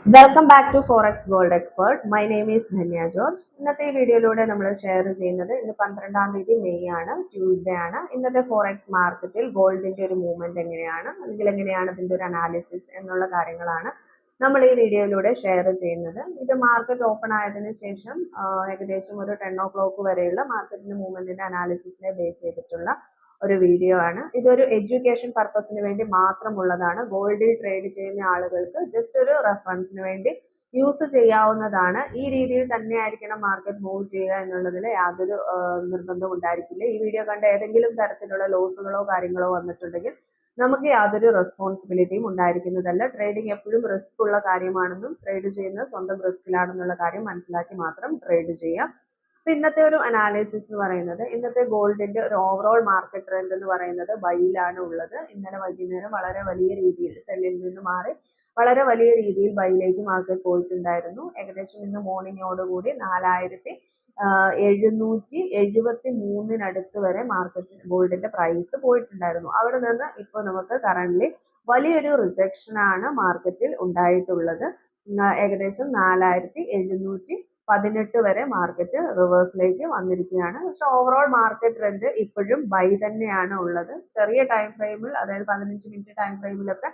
Welcome back to forex gold expert. My name is Dhanya George. ഇന്നത്തെ ഈ വീഡിയോയിലൂടെ നമ്മൾ ഷെയർ ചെയ്യുന്നത് ഇന്ന് 12-ാം തീയതി മെയ് ആണ്, ട്യൂസ്ഡേ ആണ്. ഇന്നത്തെ ഫോറക്സ് മാർക്കറ്റിൽ ഗോൾഡിന്റെ ഒരു മൂവ്മെന്റ് എങ്ങനെയാണ്, അല്ലെങ്കിൽ എങ്ങനെയാണ് ഇതിന്റെ ഒരു അനാലിസിസ് എന്നുള്ള കാര്യങ്ങളാണ് നമ്മൾ ഈ വീഡിയോയിലൂടെ ഷെയർ ചെയ്യുന്നത്. ഇത് മാർക്കറ്റ് ഓപ്പൺ ആയതിനു ശേഷം ഏകദേശം ഒരു 10 o'clock വരെയുള്ള മാർക്കറ്റിന്റെ മൂവ്മെന്റിന്റെ അനാലിസിസിനെ ബേസ് ചെയ്തിട്ടുള്ള ഒരു വീഡിയോ ആണ്. ഇതൊരു എഡ്യൂക്കേഷൻ പർപ്പസിന് വേണ്ടി മാത്രമുള്ളതാണ്. ഗോൾഡിൽ ട്രേഡ് ചെയ്യുന്ന ആളുകൾക്ക് ജസ്റ്റ് ഒരു റെഫറൻസിന് വേണ്ടി യൂസ് ചെയ്യാവുന്നതാണ്. ഈ രീതിയിൽ തന്നെ ആയിരിക്കണം മാർക്കറ്റ് മൂവ് ചെയ്യുക എന്നുള്ളതിൽ യാതൊരു നിർബന്ധവും ഉണ്ടായിരിക്കില്ല. ഈ വീഡിയോ കണ്ട ഏതെങ്കിലും തരത്തിലുള്ള ലോസുകളോ കാര്യങ്ങളോ വന്നിട്ടുണ്ടെങ്കിൽ നമുക്ക് യാതൊരു റെസ്പോൺസിബിലിറ്റിയും ഉണ്ടായിരിക്കുന്നതല്ല. ട്രേഡിംഗ് എപ്പോഴും റിസ്ക് ഉള്ള കാര്യമാണെന്നും ട്രേഡ് ചെയ്യുന്നത് സ്വന്തം റിസ്കിലാണെന്നുള്ള കാര്യം മനസ്സിലാക്കി മാത്രം ട്രേഡ് ചെയ്യാം. അപ്പൊ ഇന്നത്തെ ഒരു അനാലിസിസ് എന്ന് പറയുന്നത്, ഇന്നത്തെ ഗോൾഡിന്റെ ഒരു ഓവറോൾ മാർക്കറ്റ് ട്രെൻഡ് എന്ന് പറയുന്നത് ബൈയിലാണ് ഉള്ളത്. ഇന്നലെ വൈകുന്നേരം വളരെ വലിയ രീതിയിൽ സെല്ലിൽ നിന്ന് മാറി വളരെ വലിയ രീതിയിൽ ബൈയിലേക്ക് മാർക്കറ്റ് പോയിട്ടുണ്ടായിരുന്നു. ഏകദേശം ഇന്ന് മോർണിംഗോടുകൂടി 4773 വരെ മാർക്കറ്റ് ഗോൾഡിന്റെ പ്രൈസ് പോയിട്ടുണ്ടായിരുന്നു. അവിടെ നിന്ന് ഇപ്പോൾ നമുക്ക് കറന്റ് വലിയൊരു റിജക്ഷൻ ആണ് മാർക്കറ്റിൽ ഉണ്ടായിട്ടുള്ളത്. ഏകദേശം 4718 വരെ മാർക്കറ്റ് റിവേഴ്സിലേക്ക് വന്നിരിക്കുകയാണ്. പക്ഷെ ഓവറോൾ മാർക്കറ്റ് ട്രെൻഡ് ഇപ്പോഴും ബൈ തന്നെയാണ് ഉള്ളത്. ചെറിയ ടൈം ഫ്രെയിമിൽ, അതായത് 15 മിനിറ്റ് ടൈം ഫ്രെയിമിലൊക്കെ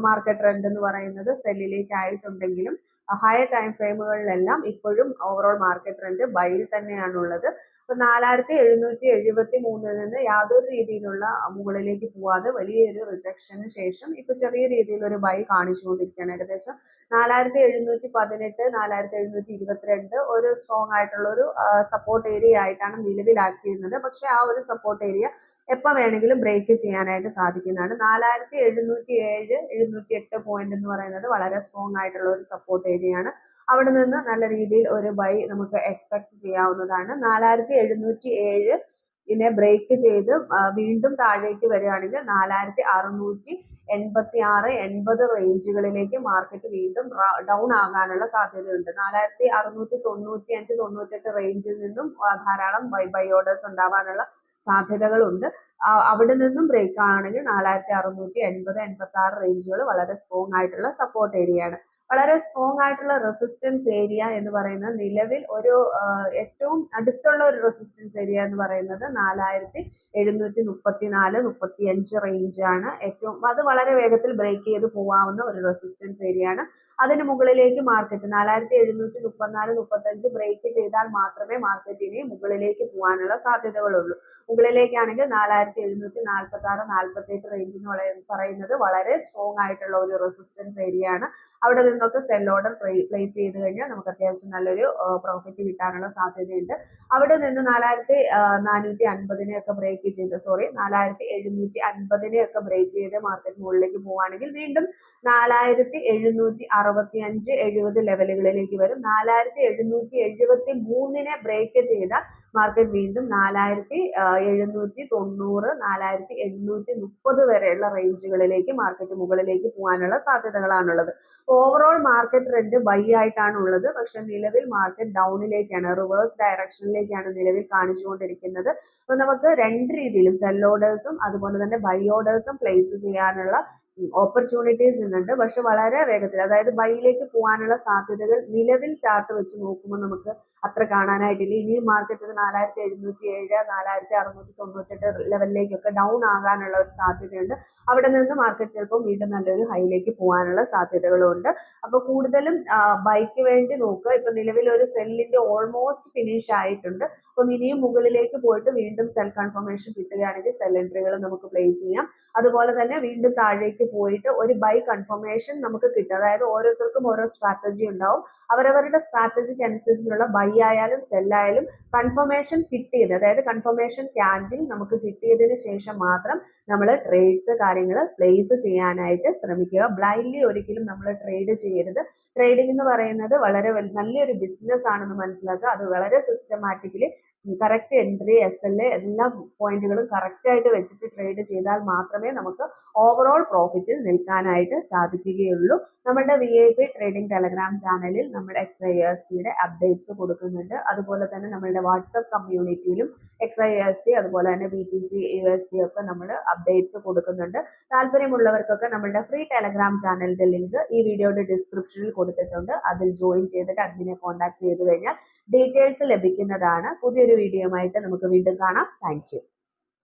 മാർക്കറ്റ് ട്രെൻഡ് എന്ന് പറയുന്നത് സെല്ലിലേക്ക് ആയിട്ടുണ്ടെങ്കിലും ഹയർ ടൈം ഫ്രെയിമുകളിലെല്ലാം ഇപ്പോഴും ഓവറോൾ മാർക്കറ്റ് ട്രെൻഡ് ബൈയിൽ തന്നെയാണ് ഉള്ളത്. അപ്പൊ 4773 നിന്ന് യാതൊരു രീതിയിലുള്ള മുകളിലേക്ക് പോവാതെ വലിയൊരു റിജക്ഷന് ശേഷം ഇപ്പൊ ചെറിയ രീതിയിൽ ഒരു ബൈ കാണിച്ചുകൊണ്ടിരിക്കുകയാണ്. ഏകദേശം 4718, 4722 ഒരു സ്ട്രോങ് ആയിട്ടുള്ള ഒരു സപ്പോർട്ട് ഏരിയ ആയിട്ടാണ് നിലവിൽ ആക്ട് ചെയ്യുന്നത്. പക്ഷെ ആ ഒരു സപ്പോർട്ട് ഏരിയ എപ്പോൾ വേണമെങ്കിലും ബ്രേക്ക് ചെയ്യാനായിട്ട് സാധിക്കുന്നതാണ്. 4707, 708 പോയിന്റ് എന്ന് പറയുന്നത് വളരെ സ്ട്രോങ് ആയിട്ടുള്ള ഒരു സപ്പോർട്ട് ഏരിയ ആണ്. അവിടെ നിന്ന് നല്ല രീതിയിൽ ഒരു ബൈ നമുക്ക് എക്സ്പെക്ട് ചെയ്യാവുന്നതാണ്. 4707 ഇതിനെ ബ്രേക്ക് ചെയ്ത് വീണ്ടും താഴേക്ക് വരികയാണെങ്കിൽ 4686-80 റേഞ്ചുകളിലേക്ക് മാർക്കറ്റ് വീണ്ടും ഡൗൺ ആകാനുള്ള സാധ്യതയുണ്ട്. 4695-98 റേഞ്ചിൽ നിന്നും ധാരാളം ബൈ ഓർഡേഴ്സ് ഉണ്ടാവാനുള്ള സാധ്യതകളുണ്ട്. അവിടെ നിന്നും ബ്രേക്ക് ആണെങ്കിൽ 4680-86 റേഞ്ചുകൾ വളരെ സ്ട്രോങ് ആയിട്ടുള്ള സപ്പോർട്ട് ഏരിയ ആണ്. വളരെ സ്ട്രോങ് ആയിട്ടുള്ള റെസിസ്റ്റൻസ് ഏരിയ എന്ന് പറയുന്നത് നിലവിൽ ഒരു ഏറ്റവും അടുത്തുള്ള ഒരു റെസിസ്റ്റൻസ് ഏരിയ എന്ന് പറയുന്നത് 4734-35 റേഞ്ച് ആണ്. അത് വളരെ വേഗത്തിൽ ബ്രേക്ക് ചെയ്ത് പോവാവുന്ന ഒരു റെസിസ്റ്റൻസ് ഏരിയ ആണ്. അതിന് മുകളിലേക്ക് മാർക്കറ്റ് 4734-35 ബ്രേക്ക് ചെയ്താൽ മാത്രമേ മാർക്കറ്റിന് മുകളിലേക്ക് പോകാനുള്ള സാധ്യതകളുള്ളൂ. മുകളിലേക്കാണെങ്കിൽ 4746-48 റേഞ്ച് എന്ന് പറയുന്നത് വളരെ സ്ട്രോങ് ആയിട്ടുള്ള ഒരു റെസിസ്റ്റൻസ് ഏരിയ ആണ്. അവിടെ നിന്നൊക്കെ സെൽ ഓർഡർ പ്ലേസ് ചെയ്ത് കഴിഞ്ഞാൽ നമുക്ക് അത്യാവശ്യം നല്ലൊരു പ്രോഫിറ്റ് കിട്ടാനുള്ള സാധ്യതയുണ്ട്. അവിടെ നിന്ന് 4450 ഒക്കെ ബ്രേക്ക് ചെയ്ത് 4750 ഒക്കെ ബ്രേക്ക് ചെയ്ത് മാർക്കറ്റ് മുകളിലേക്ക് പോവുകയാണെങ്കിൽ വീണ്ടും 4765-70 ലെവലുകളിലേക്ക് വരും. 4773 ബ്രേക്ക് ചെയ്താൽ മാർക്കറ്റ് വീണ്ടും 4790, 4830 വരെയുള്ള റേഞ്ചുകളിലേക്ക് മാർക്കറ്റ് മുകളിലേക്ക് പോകാനുള്ള സാധ്യതകളാണുള്ളത്. ഓവറോൾ മാർക്കറ്റ് ട്രെൻഡ് ബൈ ആയിട്ടാണ് ഉള്ളത്. പക്ഷെ നിലവിൽ മാർക്കറ്റ് ഡൗണിലേക്കാണ്, റിവേഴ്സ് ഡയറക്ഷനിലേക്കാണ് നിലവിൽ കാണിച്ചുകൊണ്ടിരിക്കുന്നത്. അപ്പൊ നമുക്ക് രണ്ട് രീതിയിലും സെൽ ഓർഡേഴ്സും അതുപോലെ തന്നെ ബൈ ഓർഡേഴ്സും പ്ലേസ് ചെയ്യാനുള്ള ഓപ്പർച്യൂണിറ്റീസ് ഇന്നുണ്ട്. പക്ഷെ വളരെ വേഗത്തിൽ, അതായത് ബൈയിലേക്ക് പോകാനുള്ള സാധ്യതകൾ നിലവിൽ ചാർട്ട് വെച്ച് നോക്കുമ്പോൾ നമുക്ക് അത്ര കാണാനായിട്ടില്ല. ഇനിയും മാർക്കറ്റ് 4707, 4698 ലെവലിലേക്കൊക്കെ ഡൗൺ ആകാനുള്ള ഒരു സാധ്യതയുണ്ട്. അവിടെ നിന്ന് മാർക്കറ്റ് ചിലപ്പോൾ വീണ്ടും നല്ലൊരു ഹൈയിലേക്ക് പോകാനുള്ള സാധ്യതകളുണ്ട്. അപ്പൊ കൂടുതലും ബൈക്ക് വേണ്ടി നോക്കുക. ഇപ്പൊ നിലവിൽ ഒരു സെല്ലിന്റെ ഓൾമോസ്റ്റ് ഫിനിഷ് ആയിട്ടുണ്ട്. അപ്പം ഇനിയും മുകളിലേക്ക് പോയിട്ട് വീണ്ടും സെൽ കൺഫർമേഷൻ കിട്ടുകയാണെങ്കിൽ സെൽ എൻട്രികൾ നമുക്ക് പ്ലേസ് ചെയ്യാം. അതുപോലെ തന്നെ വീണ്ടും താഴേക്ക് പോയിട്ട് ഒരു ബൈ കൺഫർമേഷൻ നമുക്ക് കിട്ടും. അതായത് ഓരോരുത്തർക്കും ഓരോ സ്ട്രാറ്റജി ഉണ്ടാവും. അവരവരുടെ സ്ട്രാറ്റജിക്ക് അനുസരിച്ചുള്ള ബൈ ആയാലും സെൽ ആയാലും കൺഫർമേഷൻ കിട്ടിയത്, അതായത് കൺഫർമേഷൻ ക്യാൻഡിൽ നമുക്ക് കിട്ടിയതിന് ശേഷം മാത്രം നമ്മൾ ട്രേഡ്സ് കാര്യങ്ങൾ പ്ലേസ് ചെയ്യാനായിട്ട് ശ്രമിക്കുക. ബ്ലൈൻഡ്ലി ഒരിക്കലും നമ്മൾ ട്രേഡ് ചെയ്യരുത്. ട്രേഡിംഗ് എന്ന് പറയുന്നത് വളരെ നല്ലൊരു ബിസിനസ് ആണെന്ന് മനസ്സിലാക്കുക. അത് വളരെ സിസ്റ്റമാറ്റിക്കലി കറക്റ്റ് എൻട്രി, SL എല്ലാ പോയിന്റുകളും കറക്റ്റ് ആയിട്ട് വെച്ചിട്ട് ട്രേഡ് ചെയ്താൽ മാത്രമേ നമുക്ക് ഓവറോൾ പ്രോഫിറ്റ് പ്രോഫിറ്റിൽ നിൽക്കാനായിട്ട് സാധിക്കുകയുള്ളൂ. നമ്മളുടെ VIP ട്രേഡിംഗ് ടെലഗ്രാം ചാനലിൽ നമ്മൾ XIUSTയുടെ അപ്ഡേറ്റ്സ് കൊടുക്കുന്നുണ്ട്. അതുപോലെ തന്നെ നമ്മളുടെ വാട്സപ്പ് കമ്മ്യൂണിറ്റിയിലും XIUST അതുപോലെ തന്നെ BTC USD ഒക്കെ നമ്മൾ അപ്ഡേറ്റ്സ് കൊടുക്കുന്നുണ്ട്. താല്പര്യമുള്ളവർക്കൊക്കെ നമ്മളുടെ ഫ്രീ ടെലഗ്രാം ചാനലിന്റെ ലിങ്ക് ഈ വീഡിയോയുടെ ഡിസ്ക്രിപ്ഷനിൽ കൊടുത്തിട്ടുണ്ട്. അതിൽ ജോയിൻ ചെയ്തിട്ട് അഡ്മിനെ കോൺടാക്ട് ചെയ്ത് കഴിഞ്ഞാൽ ഡീറ്റെയിൽസ് ലഭിക്കുന്നതാണ്. പുതിയൊരു വീഡിയോയുമായിട്ട് നമുക്ക് വീണ്ടും കാണാം. Thank you.